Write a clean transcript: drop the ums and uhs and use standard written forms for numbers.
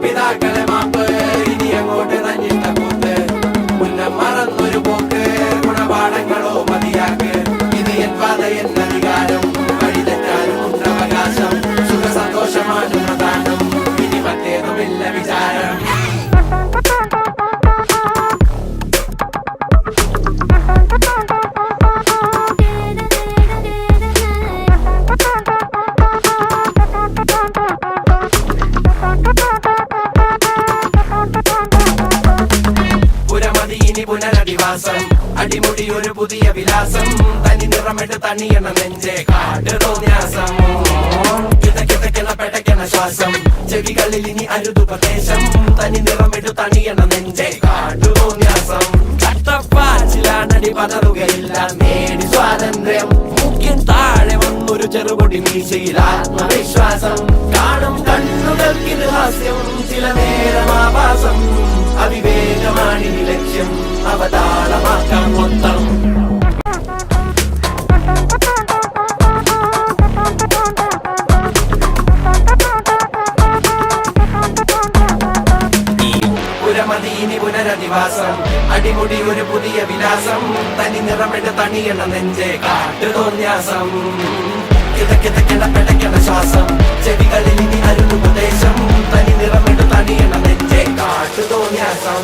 പിതാക്കളെ മാപ്പ് ഇനി അങ്ങോട്ട് തന്നിട്ട കൂത്ത് മുന്നം മറന്നൊരു പോക്ക് ഗുണപാഠങ്ങളോ മതിയാക്ക് ഇത് എൻ പാത എൻ അധികാരം വഴി തെറ്റാനും ഉണ്ടവകാശം സുഖ സന്തോഷമാണ് പ്രധാനം ഇനി മറ്റേതുമില്ല വിചാരം പുനരധിവാസം അടിമുടി ഒരു പുതിയ വിലാസം തനി നിറമിട്ട് തണിയണ നെഞ്ചെ കാട് തോന്യാസം കിതക്കിതക്കണ പെടക്കണ ശ്വാസം ചെവികളിൽ ഇനി അരുതുപദേശം തനി നിറമിട്ട് തണിയണ നെഞ്ചെ കാട് തോന്യാസം കട്ടപ്പാച്ചിലാണടി പതറുകയില്ല നേടി സ്വാതന്ത്ര്യം മുഖ്യൻ താഴെ വന്നൊരു ചെറുപൊടി മീശയിൽ ആത്മവിശ്വാസം കാണും കണ്ണുകൾക്കിത് ഹാസ്യം ചില നേരം ആഭാസം അവിവേകമാണ് ഈ ലക്ഷ്യം അവതാളമാക്കാം മൊത്തം പുരമതീനി പുനരധിവാസം അടിമുടി ഒരു പുതിയ വിലാസം തനി നിറമിട്ട് തണിയണ നെഞ്ചെ കാട്ടു തോന്യാസം കിതക്കിതക്കണ പെടക്കണ ശ്വാസം ചെവികളിൽ ഇനി അരുതുപദേശം തനി നിറമിട്ട് തണിയണ നെഞ്ചെ കാട്ടു തോന്യാസം